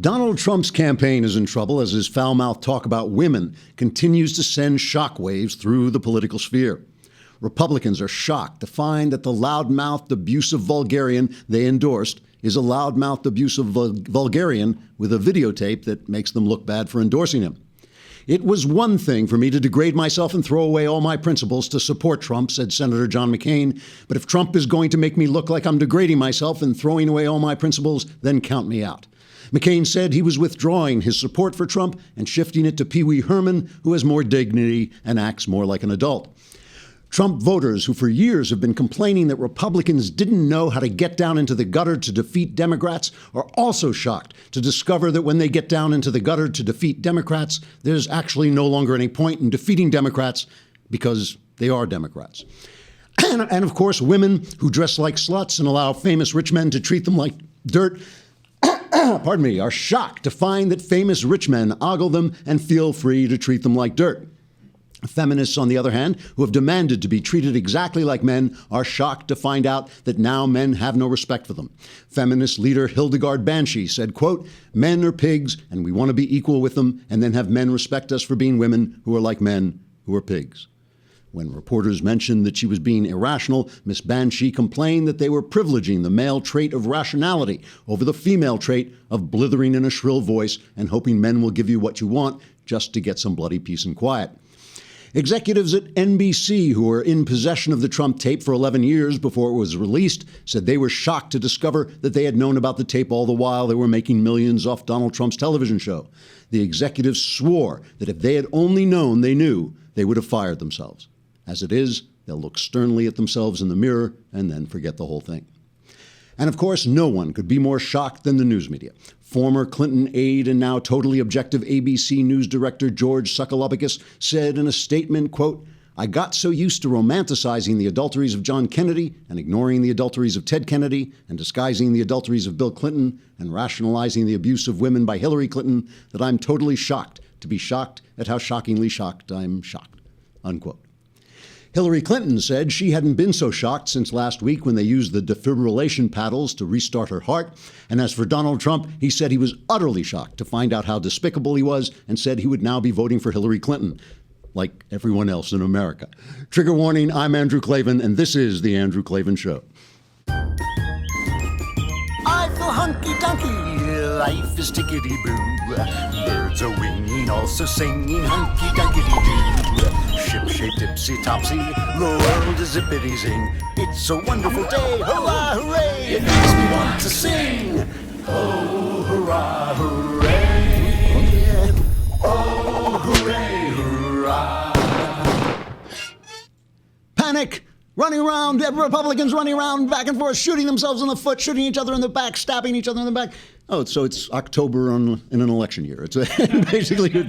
Donald Trump's campaign is in trouble as his foul-mouthed talk about women continues to send shockwaves through the political sphere. Republicans are shocked to find that the loud-mouthed, abusive vulgarian they endorsed is a loud-mouthed, abusive vulgarian with a videotape that makes them look bad for endorsing him. It was one thing for me to degrade myself and throw away all my principles to support Trump, said Senator John McCain. But if Trump is going to make me look like I'm degrading myself and throwing away all my principles, then count me out. McCain said he was withdrawing his support for Trump and shifting it to Pee Wee Herman, who has more dignity and acts more like an adult. Trump voters who for years have been complaining that Republicans didn't know how to get down into the gutter to defeat Democrats are also shocked to discover that when they get down into the gutter to defeat Democrats, there's actually no longer any point in defeating Democrats because they are Democrats. And of course, women who dress like sluts and allow famous rich men to treat them like dirt are shocked to find that famous rich men ogle them and feel free to treat them like dirt. Feminists, on the other hand, who have demanded to be treated exactly like men, are shocked to find out that now men have no respect for them. Feminist leader Hildegard Banshee said, quote, "Men are pigs and we want to be equal with them and then have men respect us for being women who are like men who are pigs." When reporters mentioned that she was being irrational, Miss Banshee complained that they were privileging the male trait of rationality over the female trait of blithering in a shrill voice and hoping men will give you what you want just to get some bloody peace and quiet. Executives at NBC who were in possession of the Trump tape for 11 years before it was released said they were shocked to discover that they had known about the tape all the while they were making millions off Donald Trump's television show. The executives swore that if they had only known they knew, they would have fired themselves. As it is, they'll look sternly at themselves in the mirror and then forget the whole thing. And of course, no one could be more shocked than the news media. Former Clinton aide and now totally objective ABC News director George Sakalopoulos said in a statement, quote, "I got so used to romanticizing the adulteries of John Kennedy and ignoring the adulteries of Ted Kennedy and disguising the adulteries of Bill Clinton and rationalizing the abuse of women by Hillary Clinton that I'm totally shocked to be shocked at how shockingly shocked I'm shocked," unquote. Hillary Clinton said she hadn't been so shocked since last week when they used the defibrillation paddles to restart her heart. And as for Donald Trump, he said he was utterly shocked to find out how despicable he was and said he would now be voting for Hillary Clinton, like everyone else in America. Trigger warning, I'm Andrew Klavan, and this is The Andrew Klavan Show. I feel hunky-dunky, life is tickety-boo. Birds are winging, also singing hunky-dunky-doo. Ship-shape, tipsy-topsy, the world is zippity-zing. It's a wonderful day, hurrah, hooray! It makes me want to sing. Oh, hurrah, hooray! Oh, hooray, hurrah! Panic! Running around, Republicans running around back and forth, shooting themselves in the foot, shooting each other in the back, stabbing each other in the back. Oh, so it's October in an election year. It's basically your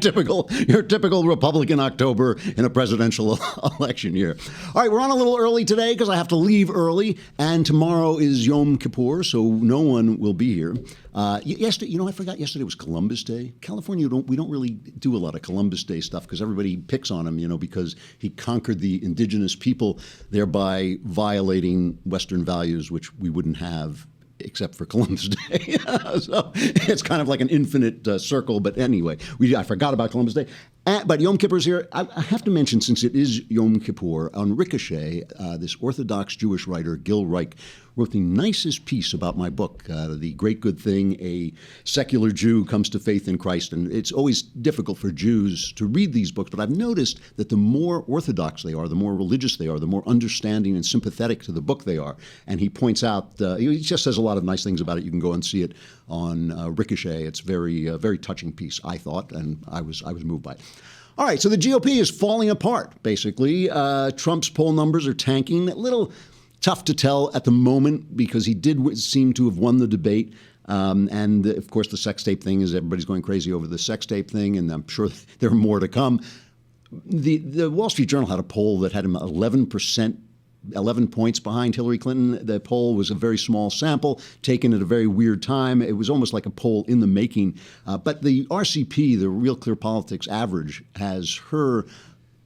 typical Republican October in a presidential election year. All right, we're on a little early today because I have to leave early, and tomorrow is Yom Kippur, so no one will be here. Yesterday, I forgot yesterday was Columbus Day. California, we don't really do a lot of Columbus Day stuff because everybody picks on him, because he conquered the indigenous people, thereby violating Western values, which we wouldn't have except for Columbus Day. So it's kind of like an infinite circle. But anyway, I forgot about Columbus Day. But Yom Kippur's here. I have to mention, since it is Yom Kippur, on Ricochet, this Orthodox Jewish writer, Gil Reich, wrote the nicest piece about my book, The Great Good Thing, a secular Jew comes to faith in Christ. And it's always difficult for Jews to read these books, but I've noticed that the more Orthodox they are, the more religious they are, the more understanding and sympathetic to the book they are. And he points out, he just says a lot of nice things about it. You can go and see it on Ricochet. It's very touching piece, I thought, and I was moved by it. All right, so the GOP is falling apart, basically. Trump's poll numbers are tanking. A little tough to tell at the moment because he did seem to have won the debate. And, of course, the sex tape thing is everybody's going crazy over the sex tape thing, and I'm sure there are more to come. The Wall Street Journal had a poll that had him 11 points behind Hillary Clinton. The poll was a very small sample, taken at a very weird time. It was almost like a poll in the making. But the RCP, the Real Clear Politics average, has her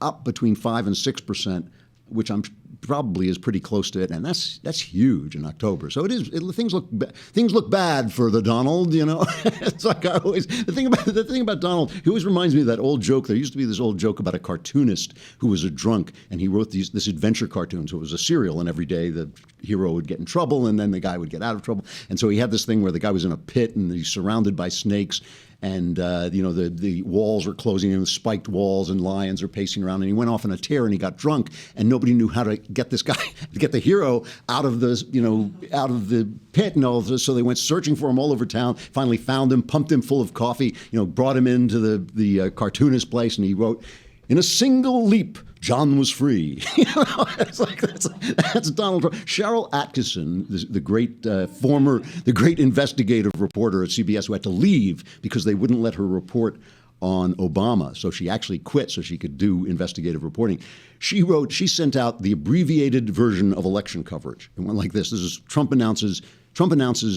up between 5 and 6%, which I'm probably is pretty close to it, and that's huge in October. So things look bad for the Donald. It's like the thing about Donald. He always reminds me of that old joke. There used to be this old joke about a cartoonist who was a drunk, and he wrote this adventure cartoon. So it was a serial, and every day the hero would get in trouble, and then the guy would get out of trouble. And so he had this thing where the guy was in a pit, and he's surrounded by snakes. And, the walls are closing in, spiked walls, and lions are pacing around. And he went off on a tear and he got drunk, and nobody knew how to get this guy, to get the hero out of the pit and all this. So they went searching for him all over town, finally found him, pumped him full of coffee, brought him into the cartoonist place, and he wrote, "In a single leap, John was free." It's like that's Donald Trump. Cheryl Atkinson, the great investigative reporter at CBS, who had to leave because they wouldn't let her report on Obama. So she actually quit so she could do investigative reporting. She sent out the abbreviated version of election coverage. It went like this. This is Trump announces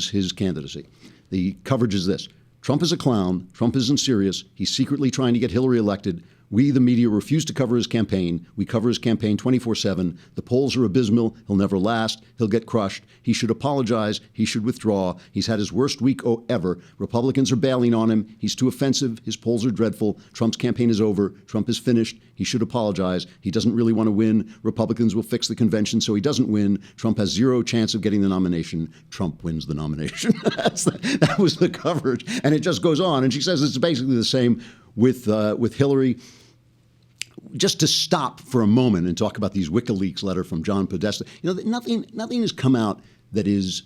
his candidacy. The coverage is this: Trump is a clown. Trump isn't serious. He's secretly trying to get Hillary elected. We, the media, refuse to cover his campaign. We cover his campaign 24/7. The polls are abysmal. He'll never last. He'll get crushed. He should apologize. He should withdraw. He's had his worst week ever. Republicans are bailing on him. He's too offensive. His polls are dreadful. Trump's campaign is over. Trump is finished. He should apologize. He doesn't really want to win. Republicans will fix the convention so he doesn't win. Trump has zero chance of getting the nomination. Trump wins the nomination. That was the coverage. And it just goes on. And she says it's basically the same with Hillary. Just to stop for a moment and talk about these WikiLeaks letter from John Podesta, nothing has come out that is,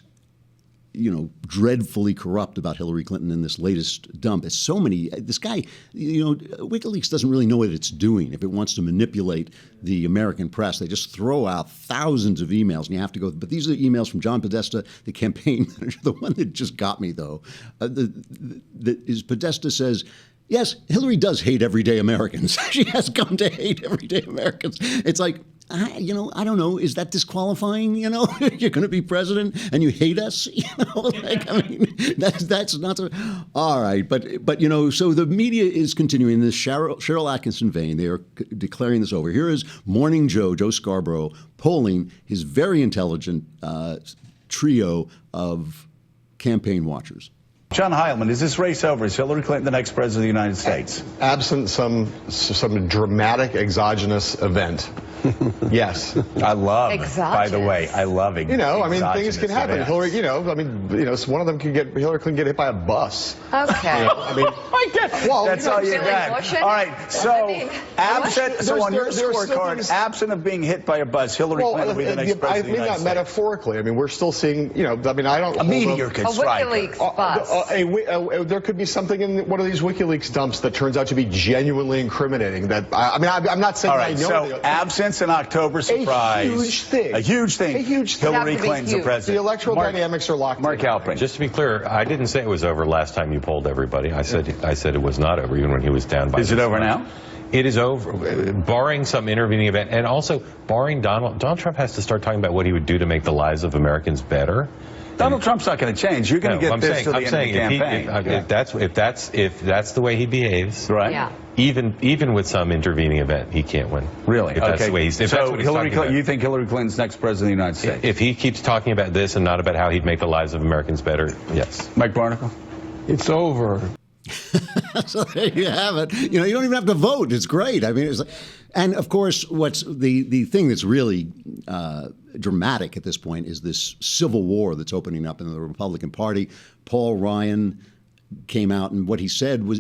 dreadfully corrupt about Hillary Clinton in this latest dump. It's so many. This guy, WikiLeaks doesn't really know what it's doing. If it wants to manipulate the American press, they just throw out thousands of emails, and you have to go. But these are the emails from John Podesta, the campaign manager. The one that just got me, though, is Podesta says, yes, Hillary does hate everyday Americans. She has come to hate everyday Americans. It's like, I don't know. Is that disqualifying? You're going to be president and you hate us? That's not so. All right. But so the media is continuing this Cheryl Atkinson vein. They are declaring this over. Here is Morning Joe Scarborough, polling his very intelligent trio of campaign watchers. John Heilman, is this race over? Is Hillary Clinton the next president of the United States? Absent some dramatic exogenous event. Yes. I love, by the way, I love it. Things can happen. Hillary, one of them Hillary Clinton get hit by a bus. Okay. That's all you got. All right. So, on your scorecard, absent of being hit by a bus, Hillary Clinton will be the next president of the United States. Metaphorically. We're still seeing, I don't. A meteor could strike. A WikiLeaks bus. There could be something in one of these WikiLeaks dumps that turns out to be genuinely incriminating. I'm not saying I know. So, absence an October surprise. A huge thing. Hillary Clinton's the president. The electoral dynamics are locked in. Mark Halperin. Just to be clear, I didn't say it was over last time you polled everybody. I said it was not over, even when he was down by. Is it over now? It is over, barring some intervening event, and also barring Donald Trump has to start talking about what he would do to make the lives of Americans better. Donald Trump's not going to change. You're going to get this to the end of the campaign. If that's the way he behaves, right? Yeah. Even with some intervening event, he can't win. Really? If that's the way he's, you think Hillary Clinton's next president of the United States? If he keeps talking about this and not about how he'd make the lives of Americans better, yes. Mike Barnicle? It's over. So there you have it. You don't even have to vote. It's great. And of course, what's the thing that's really dramatic at this point is this civil war that's opening up in the Republican Party. Paul Ryan came out, and what he said was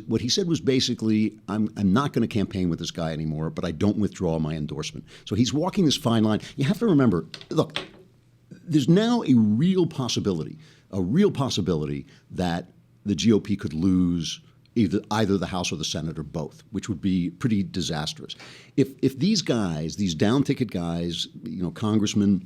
basically, I'm not going to campaign with this guy anymore, but I don't withdraw my endorsement. So he's walking this fine line. You have to remember, look, there's now a real possibility that the GOP could lose either the House or the Senate or both, which would be pretty disastrous. If these guys, these down ticket guys, congressmen,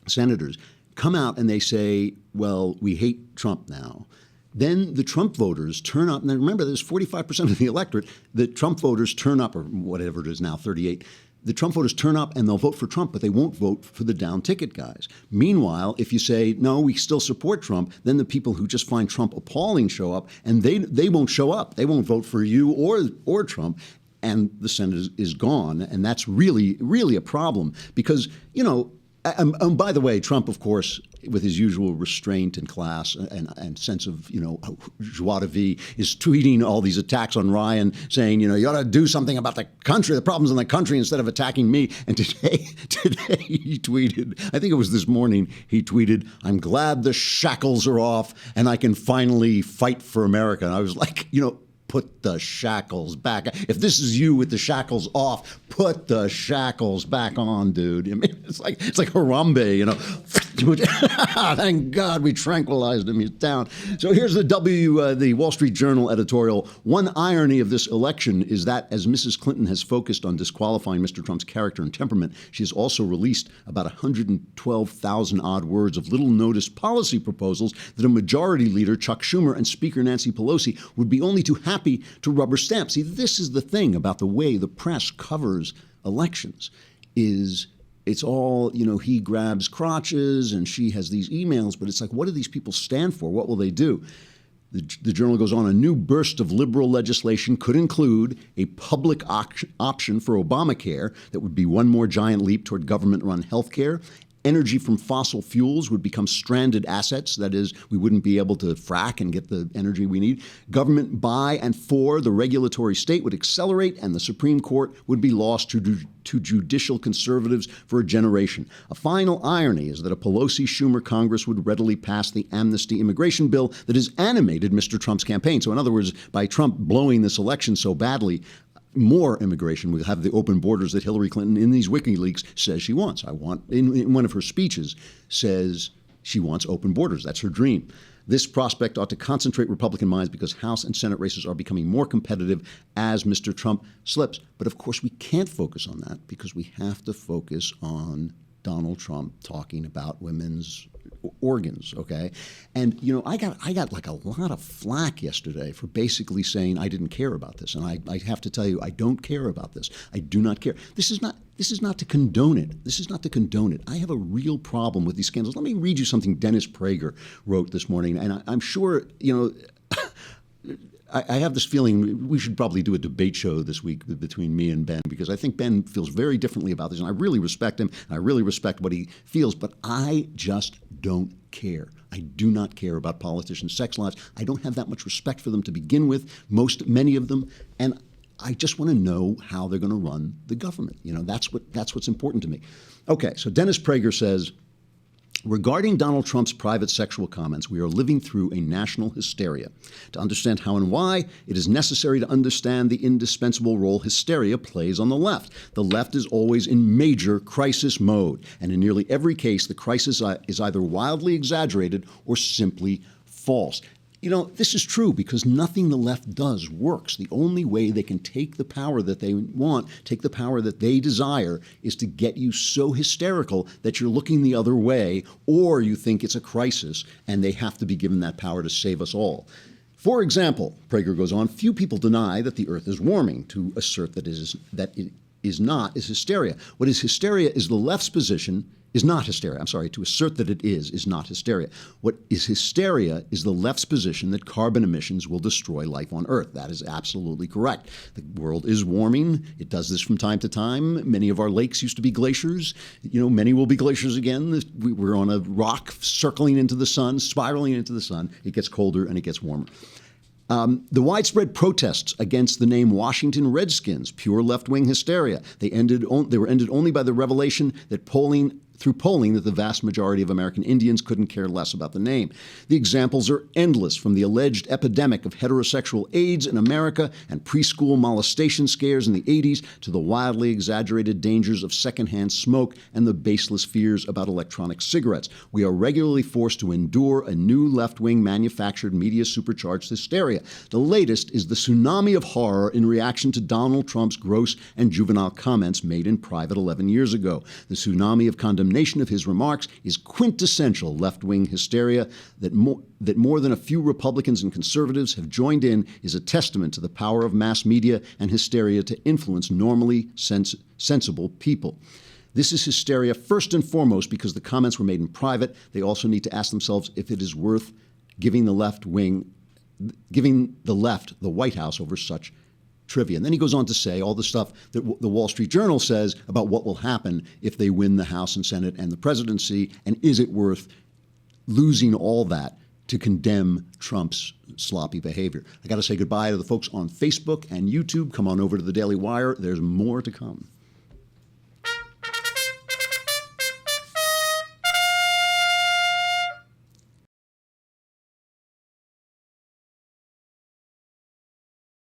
senators, come out and they say, well, we hate Trump now, then the Trump voters turn up. And remember, there's 45% of the electorate. The Trump voters turn up, or whatever it is now, 38. The Trump voters turn up and they'll vote for Trump, but they won't vote for the down ticket guys. Meanwhile, if you say, no, we still support Trump, then the people who just find Trump appalling show up, and they won't show up. They won't vote for you or Trump. and the Senate is gone. And that's really, really a problem because, and by the way, Trump, of course, with his usual restraint and class and sense of, joie de vivre, is tweeting all these attacks on Ryan, saying, you ought to do something about the country, the problems in the country, instead of attacking me. And today he tweeted, I think it was this morning, he tweeted, "I'm glad the shackles are off and I can finally fight for America." And I was like, put the shackles back. If this is you with the shackles off, put the shackles back on, dude. I mean, it's like Harambe, Thank God we tranquilized him. He's down. So here's the Wall Street Journal editorial. One irony of this election is that as Mrs. Clinton has focused on disqualifying Mr. Trump's character and temperament, she has also released about 112,000 odd words of little-noticed policy proposals that a majority leader, Chuck Schumer, and Speaker Nancy Pelosi would be only too happy to rubber stamp. See, this is the thing about the way the press covers elections is it's all, he grabs crotches and she has these emails, but it's like, what do these people stand for? What will they do? The Journal goes on, a new burst of liberal legislation could include a public option for Obamacare that would be one more giant leap toward government-run health care. Energy from fossil fuels would become stranded assets. That is, we wouldn't be able to frack and get the energy we need. Government by and for the regulatory state would accelerate, and the Supreme Court would be lost to judicial conservatives for a generation. A final irony is that a Pelosi-Schumer Congress would readily pass the amnesty immigration bill that has animated Mr. Trump's campaign. So in other words, by Trump blowing this election so badly, more immigration. We'll have the open borders that Hillary Clinton in these WikiLeaks says she wants. In one of her speeches, says she wants open borders. That's her dream. This prospect ought to concentrate Republican minds because House and Senate races are becoming more competitive as Mr. Trump slips. But of course, we can't focus on that because we have to focus on Donald Trump talking about women's organs, okay? And, I got like a lot of flack yesterday for basically saying I didn't care about this. And I have to tell you, I don't care about this. I do not care. This is not to condone it. This is not to condone it. I have a real problem with these scandals. Let me read you something Dennis Prager wrote this morning. And I'm sure, I have this feeling we should probably do a debate show this week between me and Ben, because I think Ben feels very differently about this, and I really respect him, and I really respect what he feels, but I just don't care. I do not care about politicians' sex lives. I don't have that much respect for them to begin with, many of them, and I just want to know how they're going to run the government. That's what's important to me. Okay, so Dennis Prager says, regarding Donald Trump's private sexual comments, we are living through a national hysteria. To understand how and why, it is necessary to understand the indispensable role hysteria plays on the left. The left is always in major crisis mode, and in nearly every case, the crisis is either wildly exaggerated or simply false. This is true because nothing the left does works. The only way they can take the power that they want, take the power that they desire, is to get you so hysterical that you're looking the other way, or you think it's a crisis and they have to be given that power to save us all. For example, Prager goes on, few people deny that the earth is warming. To assert that it is not is hysteria. What is hysteria is the left's position. Is not hysteria. I'm sorry, to assert that it is not hysteria. What is hysteria is the left's position that carbon emissions will destroy life on Earth. That is absolutely correct. The world is warming. It does this from time to time. Many of our lakes used to be glaciers. Many will be glaciers again. We're on a rock circling into the sun, spiraling into the sun. It gets colder and it gets warmer. The widespread protests against the name Washington Redskins, pure left-wing hysteria. They were ended only by the revelation that through polling that the vast majority of American Indians couldn't care less about the name. The examples are endless, from the alleged epidemic of heterosexual AIDS in America and preschool molestation scares in the 80s to the wildly exaggerated dangers of secondhand smoke and the baseless fears about electronic cigarettes. We are regularly forced to endure a new left-wing manufactured media supercharged hysteria. The latest is the tsunami of horror in reaction to Donald Trump's gross and juvenile comments made in private 11 years ago. The tsunami of condemnation of his remarks is quintessential left-wing hysteria. That more than a few Republicans and conservatives have joined in is a testament to the power of mass media and hysteria to influence normally sensible people. This is hysteria first and foremost because the comments were made in private. They also need to ask themselves if it is worth giving the left the White House over such trivia. And then he goes on to say all the stuff that the Wall Street Journal says about what will happen if they win the House and Senate and the presidency, and is it worth losing all that to condemn Trump's sloppy behavior. I got to say goodbye to the folks on Facebook and YouTube. Come on over to the Daily Wire. There's more to come.